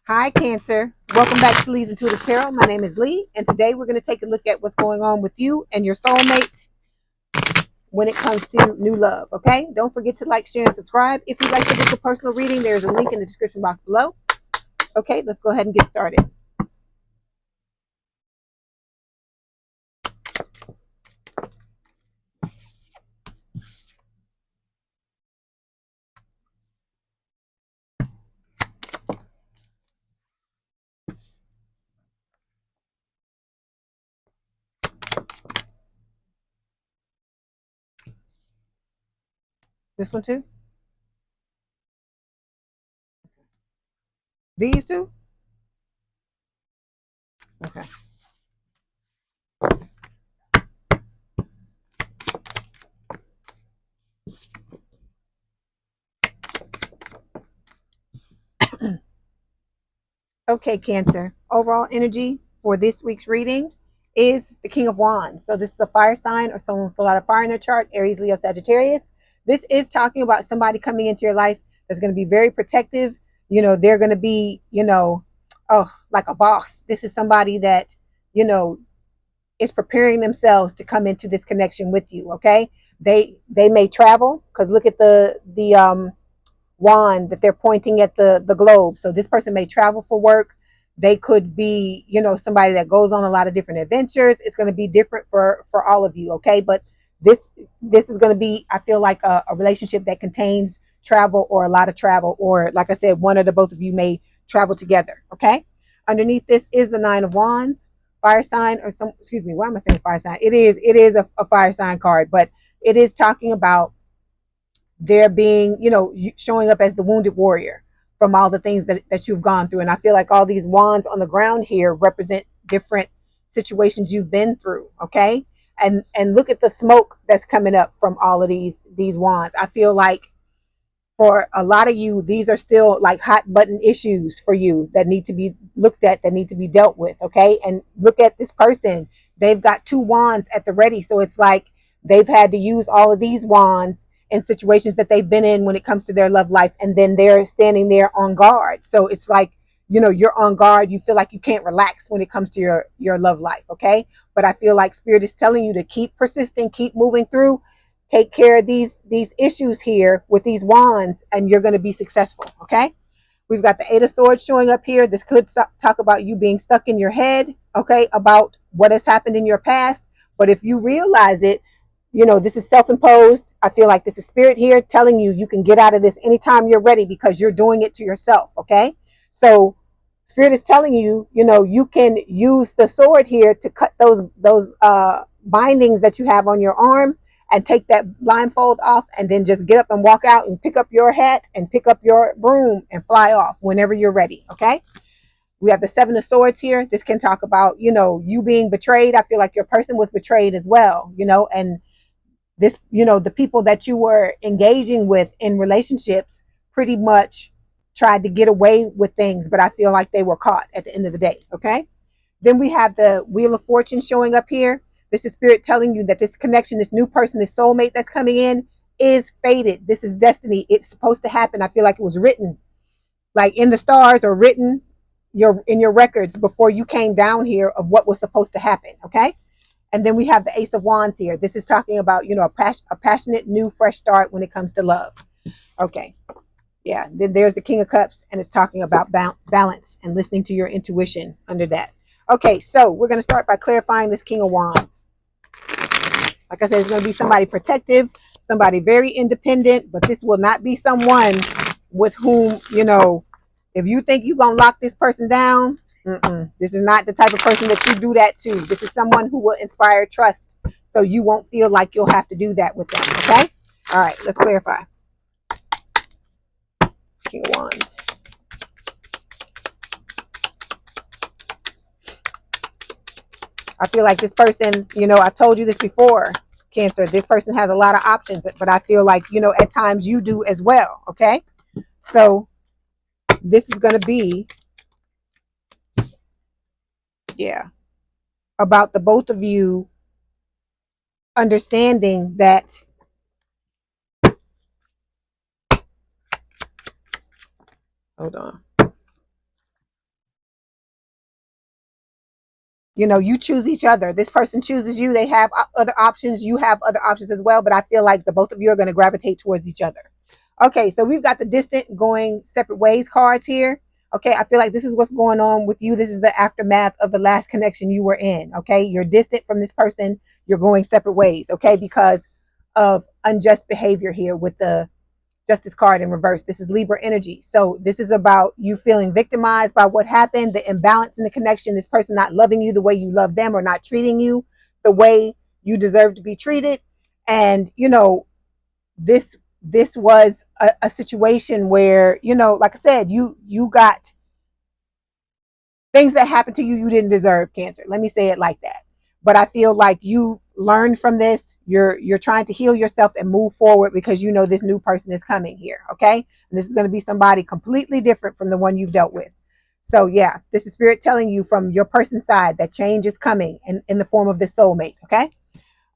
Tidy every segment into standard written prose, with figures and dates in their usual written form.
Hi, Cancer. Welcome back to Lee's Intuitive Tarot. My name is Leigh, and today we're going to take a look at what's going on with you and your soulmate when it comes to new love. Okay? Don't forget to like, share, and subscribe. If you'd like to book a personal reading, there's a link in the description box below. Okay, let's go ahead and get started. This one too? These two? Okay. Okay, Cancer. Overall energy for this week's reading is the King of Wands. So this is a fire sign or someone with a lot of fire in their chart, Aries, Leo, Sagittarius. This is talking about somebody coming into your life that's going to be very protective. They're going to be, like a boss. This is somebody that, is preparing themselves to come into this connection with you. Okay. They may travel because look at the wand that they're pointing at the globe. So this person may travel for work. They could be, somebody that goes on a lot of different adventures. It's going to be different for all of you. Okay. But this is going to be, I feel like a relationship that contains travel or a lot of travel, or like I said, one or the both of you may travel together. Okay. Underneath this is the Nine of Wands, fire sign, or some, excuse me, why am I saying fire sign? It is a fire sign card, but it is talking about there being, showing up as the wounded warrior from all the things that you've gone through. And I feel like all these wands on the ground here represent different situations you've been through. Okay. And look at the smoke that's coming up from all of these wands. I feel like for a lot of you, these are still like hot button issues for you that need to be looked at, that need to be dealt with. Okay. And look at this person. They've got two wands at the ready. So it's like they've had to use all of these wands in situations that they've been in when it comes to their love life. And then they're standing there on guard. So it's like, you're on guard. You feel like you can't relax when it comes to your love life. Okay. But I feel like Spirit is telling you to keep persisting, keep moving through, take care of these issues here with these wands, and you're going to be successful. Okay. We've got the Eight of Swords showing up here. This could talk about you being stuck in your head, okay, about what has happened in your past. But if you realize it, this is self-imposed. I feel like this is Spirit here telling you you can get out of this anytime you're ready because you're doing it to yourself. Okay. So Spirit is telling you, you can use the sword here to cut those bindings that you have on your arm, and take that blindfold off, and then just get up and walk out and pick up your hat and pick up your broom and fly off whenever you're ready. Okay. We have the Seven of Swords here. This can talk about, you being betrayed. I feel like your person was betrayed as well, and this, the people that you were engaging with in relationships pretty much tried to get away with things, but I feel like they were caught at the end of the day. Okay. Then we have the Wheel of Fortune showing up here. This is Spirit telling you that this connection, this new person, this soulmate that's coming in is fated. This is destiny. It's supposed to happen. I feel like it was written like in the stars, or written in your records before you came down here, of what was supposed to happen. Okay. And then we have the Ace of Wands here. This is talking about, a passionate, new, fresh start when it comes to love. Okay. Yeah. Then there's the King of Cups, and it's talking about balance and listening to your intuition under that. Okay. So we're going to start by clarifying this King of Wands. Like I said, it's going to be somebody protective, somebody very independent, but this will not be someone with whom, if you think you're going to lock this person down, this is not the type of person that you do that to. This is someone who will inspire trust, so you won't feel like you'll have to do that with them. Okay. All right. Let's clarify. King of Wands. I feel like this person, I've told you this before, Cancer. This person has a lot of options, but I feel like, at times you do as well. Okay. So this is going to be, yeah, about the both of you understanding that hold on. You know, you choose each other. This person chooses you. They have other options. You have other options as well. But I feel like the both of you are going to gravitate towards each other. Okay, so we've got the distant going separate ways cards here. Okay, I feel like this is what's going on with you. This is the aftermath of the last connection you were in. Okay, you're distant from this person. You're going separate ways. Okay, because of unjust behavior here with the Justice card in reverse. This is Libra energy. So this is about you feeling victimized by what happened, the imbalance in the connection, this person not loving you the way you love them or not treating you the way you deserve to be treated. And, you know, this was a situation where, you know, like I said, you got things that happened to you you didn't deserve, Cancer. Let me say it like that. But I feel like you've learned from this. You're trying to heal yourself and move forward because you know this new person is coming here. Okay, and this is going to be somebody completely different from the one you've dealt with. So yeah, this is spirit telling you from your person's side that change is coming in the form of this soulmate. Okay,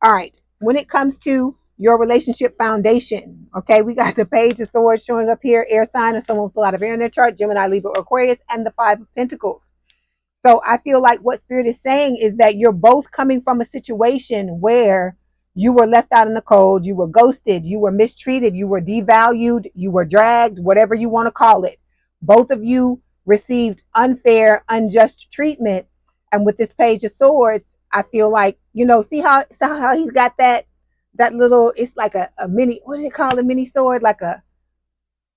all right. When it comes to your relationship foundation, okay, we got the Page of Swords showing up here, air sign or someone with a lot of air in their chart, Gemini, Libra, or Aquarius, and the Five of Pentacles. So I feel like what Spirit is saying is that you're both coming from a situation where you were left out in the cold, you were ghosted, you were mistreated, you were devalued, you were dragged, whatever you want to call it. Both of you received unfair, unjust treatment. And with this Page of Swords, I feel like, you know, see how he's got that little, it's like a mini, what do they call a mini sword? Like a,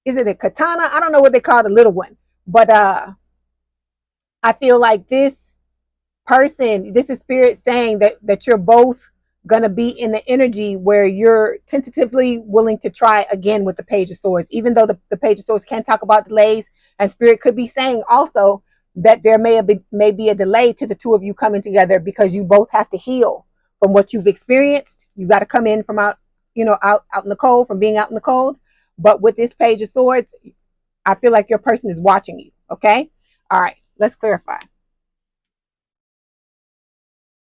is it a katana? I don't know what they call the little one. But I feel like this person, this is spirit saying that you're both going to be in the energy where you're tentatively willing to try again with the Page of Swords, even though the Page of Swords can talk about delays, and spirit could be saying also that there may be a delay to the two of you coming together because you both have to heal from what you've experienced. You got to come in from out, you know, out in the cold, from being out in the cold. But with this Page of Swords, I feel like your person is watching you. Okay. All right. Let's clarify.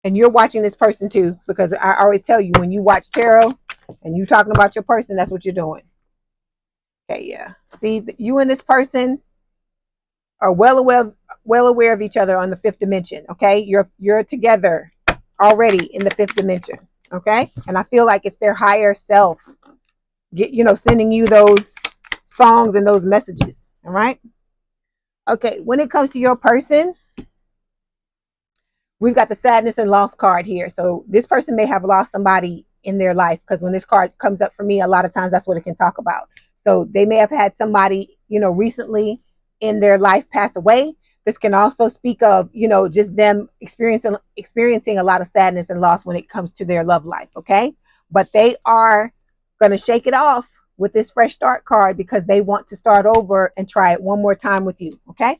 And you're watching this person too, because I always tell you when you watch tarot and you talking about your person, that's what you're doing. Okay, yeah. See, you and this person are well aware of each other on the fifth dimension. Okay, you're together already in the fifth dimension. Okay, and I feel like it's their higher self, sending you those songs and those messages. All right. Okay, when it comes to your person, we've got the sadness and loss card here. So this person may have lost somebody in their life, because when this card comes up for me, a lot of times that's what it can talk about. So they may have had somebody, recently in their life pass away. This can also speak of, just them experiencing a lot of sadness and loss when it comes to their love life. Okay. But they are going to shake it off with this fresh start card because they want to start over and try it one more time with you. Okay.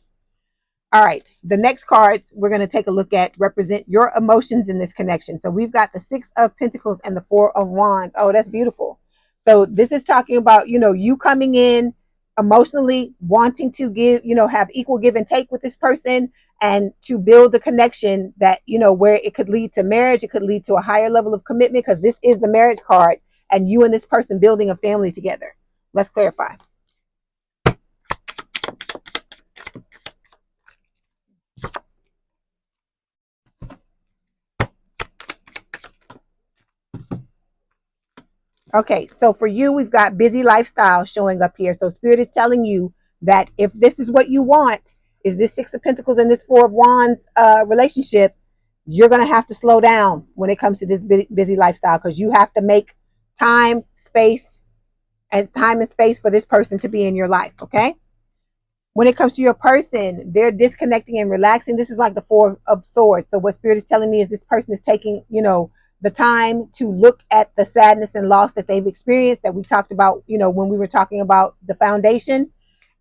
All right, the next cards we're going to take a look at represent your emotions in this connection. So we've got the Six of Pentacles and the Four of Wands. Oh, that's beautiful. So this is talking about, you coming in emotionally, wanting to give, have equal give and take with this person and to build a connection that, where it could lead to marriage. It could lead to a higher level of commitment because this is the marriage card and you and this person building a family together. Let's clarify. Okay, so for you, we've got busy lifestyle showing up here. So Spirit is telling you that if this is what you want, is this Six of Pentacles and this Four of Wands relationship, you're going to have to slow down when it comes to this busy lifestyle because you have to make time, space, and space for this person to be in your life, okay? When it comes to your person, they're disconnecting and relaxing. This is like the Four of Swords. So what Spirit is telling me is this person is taking, the time to look at the sadness and loss that they've experienced that we talked about, when we were talking about the foundation.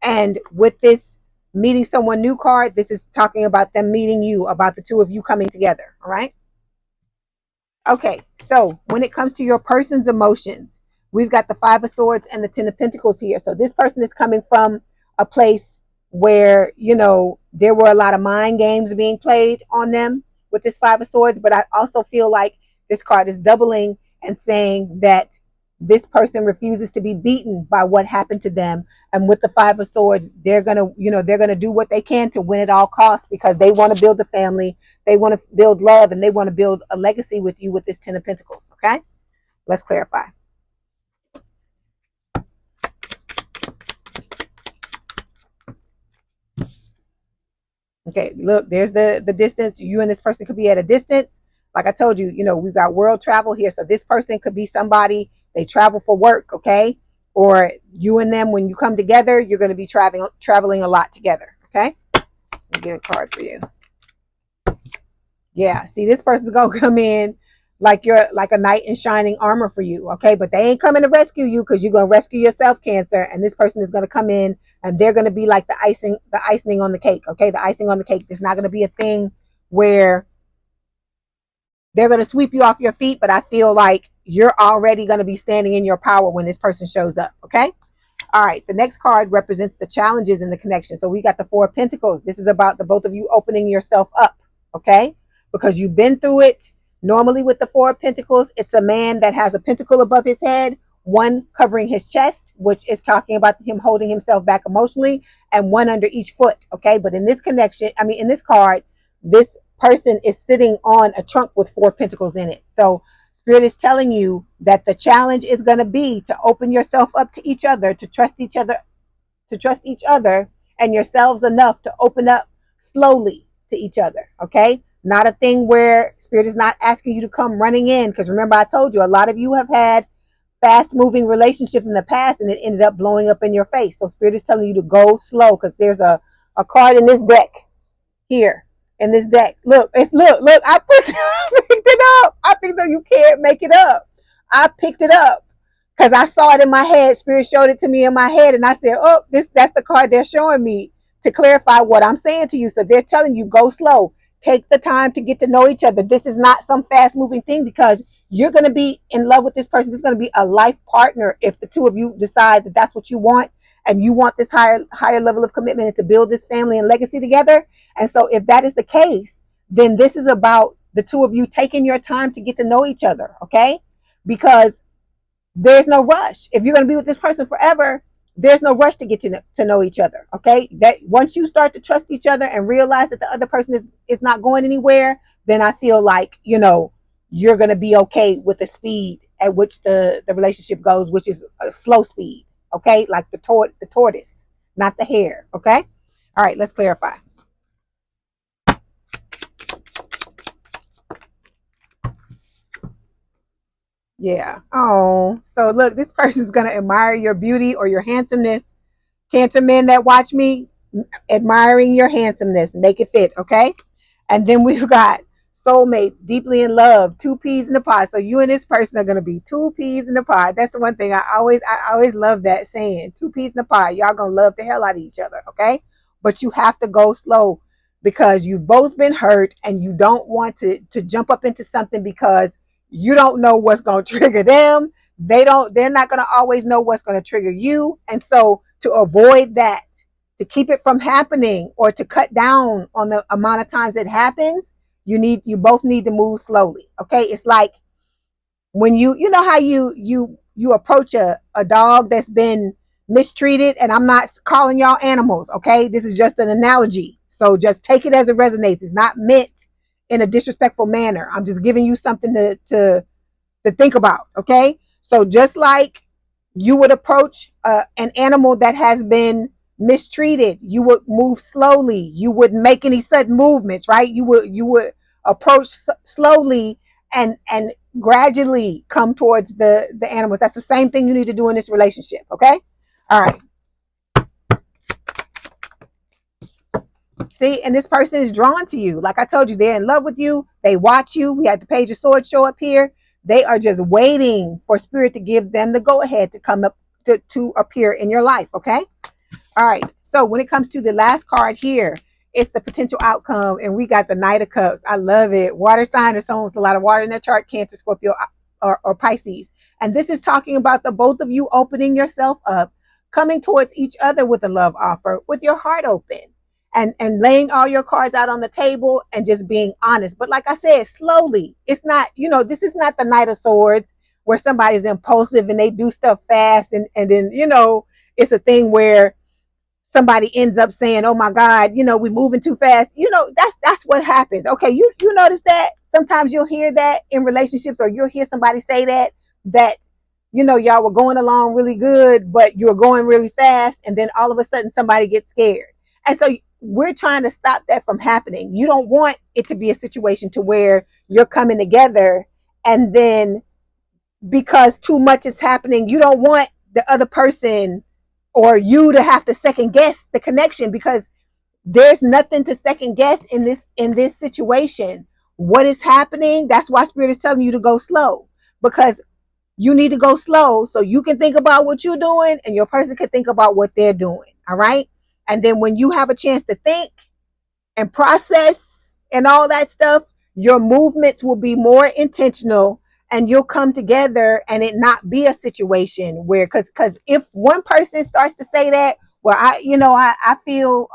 And with this meeting someone new card, this is talking about them meeting you, about the two of you coming together. All right. Okay. So when it comes to your person's emotions, we've got the Five of Swords and the Ten of Pentacles here. So this person is coming from a place where, there were a lot of mind games being played on them with this Five of Swords. But I also feel like this card is doubling and saying that this person refuses to be beaten by what happened to them. And with the Five of Swords, they're gonna, they're gonna do what they can to win at all costs, because they want to build a family, they want to build love, and they want to build a legacy with you with this Ten of Pentacles. Okay, let's clarify. Okay, look, there's the distance. You and this person could be at a distance. Like I told you, we've got world travel here. So this person could be somebody, they travel for work, okay? Or you and them, when you come together, you're going to be traveling a lot together, okay? Let me get a card for you. Yeah, see, this person's going to come in like you're like a knight in shining armor for you, okay? But they ain't coming to rescue you, because you're going to rescue yourself, Cancer. And this person is going to come in and they're going to be like the icing on the cake, okay? The icing on the cake. There's not going to be a thing where they're going to sweep you off your feet, but I feel like you're already going to be standing in your power when this person shows up, okay? All right, the next card represents the challenges in the connection. So we got the Four of Pentacles. This is about the both of you opening yourself up, okay? Because you've been through it. Normally with the Four of Pentacles, it's a man that has a pentacle above his head, one covering his chest, which is talking about him holding himself back emotionally, and one under each foot, okay? But in this connection, in this card, this person is sitting on a trunk with Four Pentacles in it. So Spirit is telling you that the challenge is going to be to open yourself up to each other, to trust each other and yourselves enough to open up slowly to each other, okay? Not a thing where Spirit is not asking you to come running in, because remember, I told you, a lot of you have had fast moving relationships in the past and it ended up blowing up in your face. So Spirit is telling you to go slow, because there's a card in this deck here. In this deck, look, I picked it up. I picked it up. You can't make it up. I picked it up because I saw it in my head. Spirit showed it to me in my head, and I said, "Oh, that's the card they're showing me to clarify what I'm saying to you." So they're telling you, go slow. Take the time to get to know each other. This is not some fast moving thing, because you're going to be in love with this person. This is going to be a life partner if the two of you decide that that's what you want, and you want this higher level of commitment and to build this family and legacy together. And so if that is the case, then this is about the two of you taking your time to get to know each other, okay? Because there's no rush. If you're going to be with this person forever, there's no rush to get to know each other, okay? That once you start to trust each other and realize that the other person is not going anywhere, then I feel like, you're going to be okay with the speed at which the relationship goes, which is a slow speed, okay? Like the tortoise, not the hare, okay? All right, let's clarify. Yeah. Oh, so look, this person's going to admire your beauty or your handsomeness. Cancer men that watch me, admiring your handsomeness, make it fit, okay? And then we've got soulmates, deeply in love, two peas in a pod. So you and this person are going to be two peas in a pod. That's the one thing I always love that saying, two peas in a pod. Y'all going to love the hell out of each other, okay? But you have to go slow, because you've both been hurt and you don't want to jump up into something, because you don't know what's going to trigger them. They're not going to always know what's going to trigger you. And so to avoid that, to keep it from happening, or to cut down on the amount of times it happens, you both need to move slowly. Okay. It's like when you know how you approach a dog that's been mistreated, and I'm not calling y'all animals. Okay. This is just an analogy. So just take it as it resonates. It's not meant in a disrespectful manner. I'm just giving you something to think about. Okay. So just like you would approach an animal that has been mistreated, you would move slowly. You wouldn't make any sudden movements, right? You would approach slowly and gradually come towards the animals. That's the same thing you need to do in this relationship. Okay. All right. See, and this person is drawn to you. Like I told you, they're in love with you. They watch you. We had the Page of Swords show up here. They are just waiting for Spirit to give them the go ahead to come up to appear in your life. Okay. All right. So when it comes to the last card here, it's the potential outcome. And we got the Knight of Cups. I love it. Water sign or someone with a lot of water in their chart, Cancer, Scorpio, or Pisces. And this is talking about the both of you opening yourself up, coming towards each other with a love offer, with your heart open. And laying all your cards out on the table and just being honest. But like I said, slowly. It's not, this is not the Knight of Swords where somebody's impulsive and they do stuff fast, and then, you know, it's a thing where somebody ends up saying, oh my God, you know, we're moving too fast. You know, that's what happens. Okay, you notice that sometimes you'll hear that in relationships, or you'll hear somebody say that you know, y'all were going along really good, but you were going really fast, and then all of a sudden somebody gets scared. And so we're trying to stop that from happening. You don't want it to be a situation to where you're coming together, and then because too much is happening, you don't want the other person or you to have to second guess the connection, because there's nothing to second guess in this situation. What is happening? That's why Spirit is telling you to go slow, because you need to go slow so you can think about what you're doing and your person can think about what they're doing. All right. And then when you have a chance to think and process and all that stuff, your movements will be more intentional, and you'll come together and it not be a situation where, because if one person starts to say that, well, I feel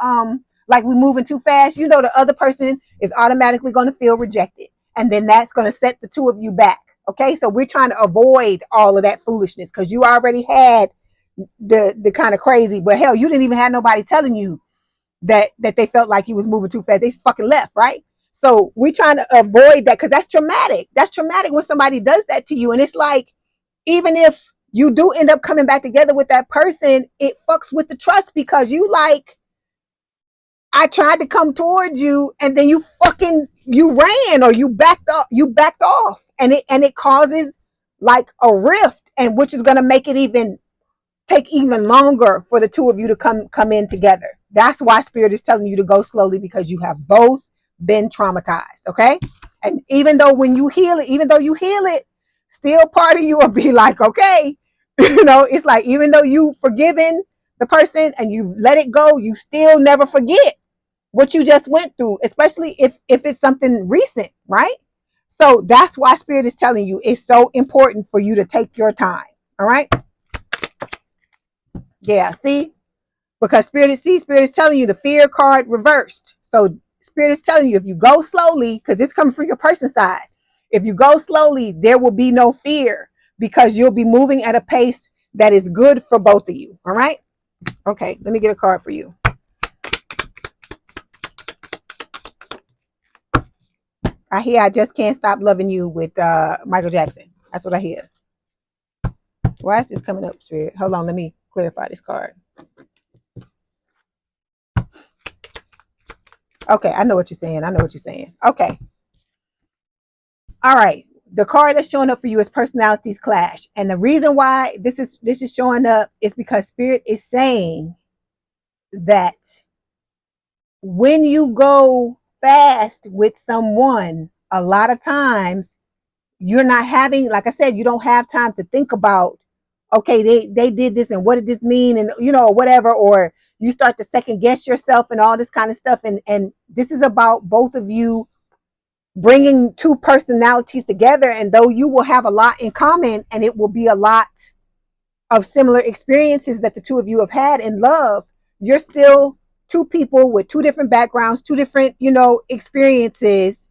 like we're moving too fast, you know, the other person is automatically going to feel rejected, and then that's going to set the two of you back. Okay, so we're trying to avoid all of that foolishness, because you already had the kind of crazy, but hell, you didn't even have nobody telling you that they felt like you was moving too fast. They fucking left, right? So we're trying to avoid that, because that's traumatic. That's traumatic when somebody does that to you. And it's like, even if you do end up coming back together with that person, it fucks with the trust, because you like, I tried to come towards you and then you ran, or you backed off, and it causes like a rift, and which is going to make it take even longer for the two of you to come in together. That's why Spirit is telling you to go slowly, because you have both been traumatized. Okay. And even though you heal it, still part of you will be like, okay, you know, it's like, even though you've forgiven the person and you let it go, you still never forget what you just went through, especially if it's something recent, right? So that's why Spirit is telling you it's so important for you to take your time. All right. Yeah, see? Because Spirit is telling you the fear card reversed. So Spirit is telling you, if you go slowly, because this comes from your person side, if you go slowly, there will be no fear, because you'll be moving at a pace that is good for both of you. All right? Okay, let me get a card for you. I hear I Just Can't Stop Loving You with Michael Jackson. That's what I hear. Why is this coming up, Spirit? Hold on, let me clarify this card. Okay, I know what you're saying. Okay. All right. The card that's showing up for you is personalities clash. And the reason why this is showing up is because Spirit is saying that when you go fast with someone, a lot of times you're not having, like I said, you don't have time to think about, okay, they did this and what did this mean, and you know, whatever, or you start to second guess yourself and all this kind of stuff. And this is about both of you bringing two personalities together. And though you will have a lot in common, and it will be a lot of similar experiences that the two of you have had in love, you're still two people with two different backgrounds, two different, you know, experiences.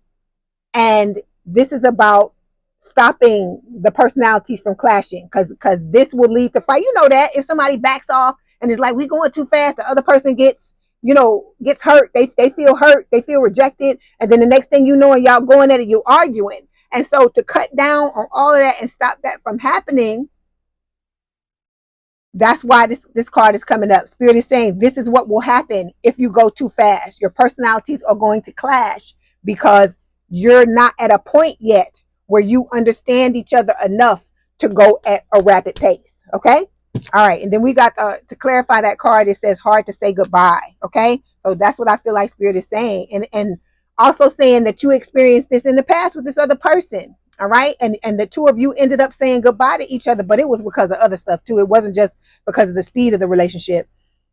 And this is about stopping the personalities from clashing, because this will lead to fight. You know that if somebody backs off and is like, we going too fast, the other person gets hurt, they feel hurt, they feel rejected, and then the next thing you know, and y'all going at it, you arguing. And so to cut down on all of that and stop that from happening, that's why this card is coming up. Spirit is saying this is what will happen if you go too fast. Your personalities are going to clash, because you're not at a point yet where you understand each other enough to go at a rapid pace. Okay. All right. And then we got to clarify that card. It says hard to say goodbye. Okay. So that's what I feel like Spirit is saying. And also saying that you experienced this in the past with this other person. All right. And the two of you ended up saying goodbye to each other, but it was because of other stuff too. It wasn't just because of the speed of the relationship,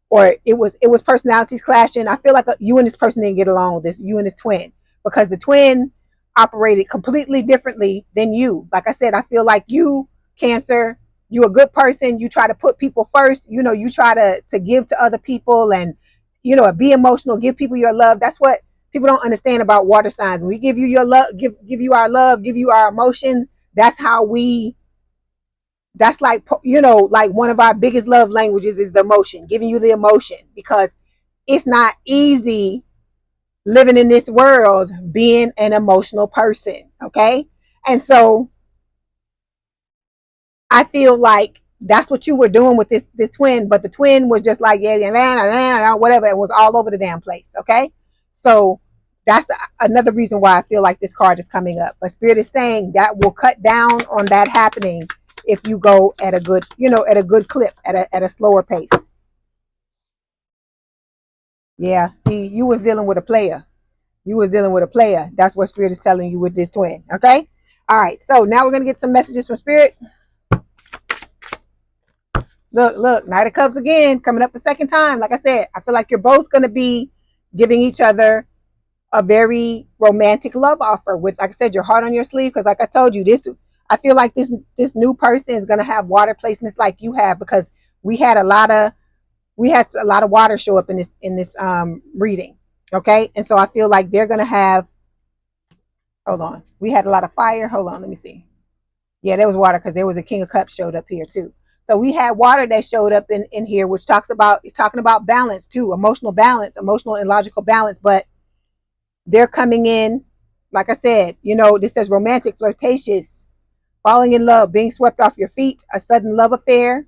or it was personalities clashing. I feel like you and this person didn't get along with this, you and this twin, because the twin operated completely differently than you. Like I said, I feel like you, Cancer, you're a good person. You try to put people first. You know, you try to give to other people, and, you know, be emotional, give people your love. That's what people don't understand about water signs. When we give you your love, give you our love, give you our emotions, that's how we that's like, you know, like one of our biggest love languages is the emotion, giving you the emotion, because it's not easy living in this world being an emotional person. Okay. And so I feel like that's what you were doing with this twin, but the twin was just like, yeah, yeah, whatever. It was all over the damn place. Okay. So that's another reason why I feel like this card is coming up. But Spirit is saying that will cut down on that happening if you go at a good, you know, at a good clip, at a slower pace. Yeah. See, you was dealing with a player. You was dealing with a player. That's what Spirit is telling you with this twin. Okay. All right. So now we're going to get some messages from Spirit. Look, Knight of Cups again, coming up a second time. Like I said, I feel like you're both going to be giving each other a very romantic love offer with, like I said, your heart on your sleeve. Because like I told you, I feel like this new person is going to have water placements like you have, because we had a lot of water show up in this reading. Okay. And so I feel like they're going to have, hold on. We had a lot of fire. Hold on. Let me see. Yeah, there was water, because there was a King of Cups showed up here too. So we had water that showed up in here, which it's talking about balance too, emotional balance, emotional and logical balance. But they're coming in, like I said, you know, this says romantic, flirtatious, falling in love, being swept off your feet, a sudden love affair.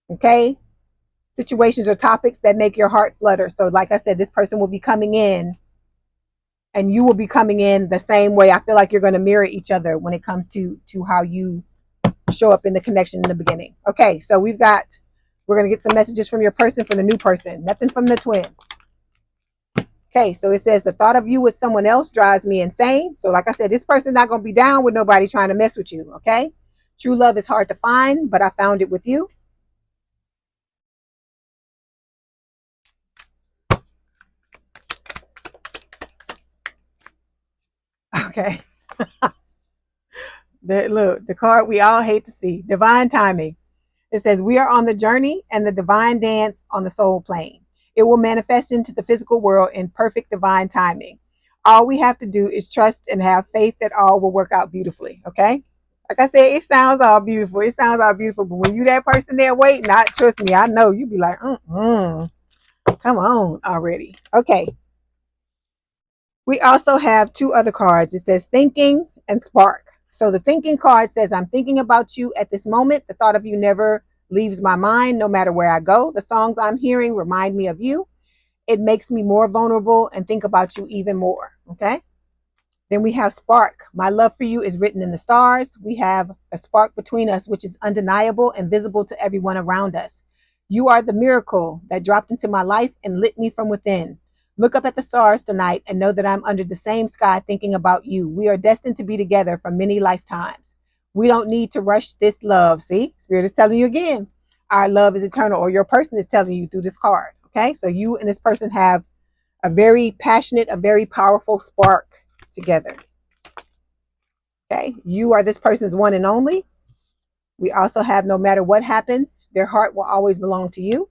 Okay. Situations or topics that make your heart flutter. So like I said, this person will be coming in and you will be coming in the same way. I feel like you're going to mirror each other when it comes to how you show up in the connection in the beginning. Okay, so we're going to get some messages from your person for the new person. Nothing from the twin. Okay, so it says the thought of you with someone else drives me insane. So like I said, this person not going to be down with nobody trying to mess with you. Okay, true love is hard to find, but I found it with you. Okay. Look, the card we all hate to see, divine timing. It says we are on the journey and the divine dance on the soul plane. It will manifest into the physical world in perfect divine timing. All we have to do is trust and have faith that all will work out beautifully. Okay. Like I said, it sounds all beautiful. It sounds all beautiful. But when you that person there waiting, not trust me, I know you be like, come on already. Okay. We also have two other cards. It says thinking and spark. So the thinking card says, I'm thinking about you at this moment. The thought of you never leaves my mind, no matter where I go. The songs I'm hearing remind me of you. It makes me more vulnerable and think about you even more. Okay. Then we have spark. My love for you is written in the stars. We have a spark between us, which is undeniable and visible to everyone around us. You are the miracle that dropped into my life and lit me from within. Look up at the stars tonight and know that I'm under the same sky thinking about you. We are destined to be together for many lifetimes. We don't need to rush this love. See, Spirit is telling you again, our love is eternal, or your person is telling you through this card. Okay, so you and this person have a very passionate, a very powerful spark together. Okay, you are this person's one and only. We also have, no matter what happens, their heart will always belong to you.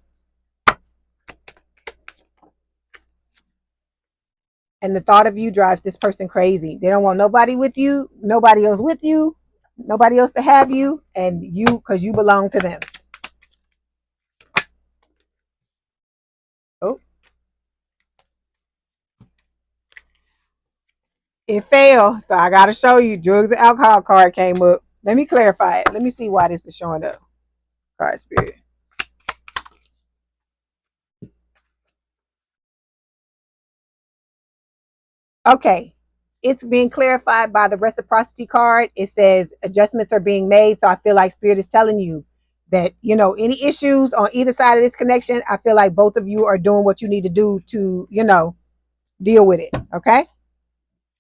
And the thought of you drives this person crazy. They don't want nobody with you, nobody else with you, nobody else to have you, and you, because you belong to them. Oh, it failed. So I got to show you. Drugs and alcohol card came up. Let me clarify it. Let me see why this is showing up. Card Spirit. Okay. It's being clarified by the reciprocity card. It says adjustments are being made. So I feel like Spirit is telling you that, you know, any issues on either side of this connection, I feel like both of you are doing what you need to do to, you know, deal with it. Okay.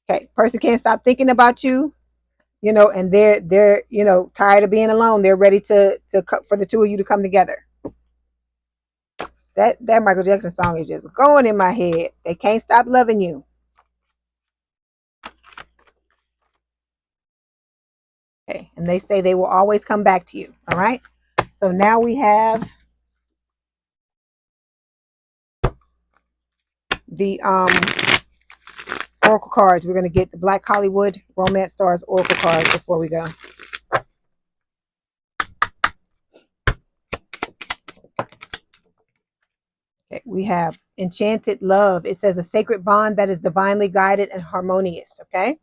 Okay. Person can't stop thinking about you, you know, and they're, you know, tired of being alone. They're ready to for the two of you to come together. That Michael Jackson song is just going in my head. They can't stop loving you. Okay. And they say they will always come back to you. All right. So now we have the oracle cards. We're going to get the Black Hollywood Romance Stars oracle cards before we go. We have enchanted love. It says a sacred bond that is divinely guided and harmonious. Okay.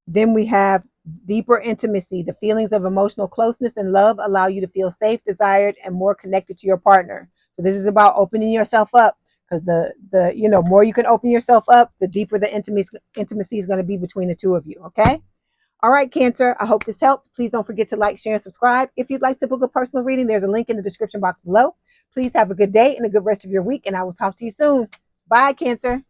Then we have deeper intimacy. The feelings of emotional closeness and love allow you to feel safe, desired, and more connected to your partner. So this is about opening yourself up, because the more you can open yourself up, the deeper the intimacy is going to be between the two of you. Okay. All right, Cancer, I hope this helped. Please don't forget to like, share, and subscribe. If you'd like to book a personal reading, there's a link in the description box below. Please have a good day and a good rest of your week, and I will talk to you soon. Bye, Cancer.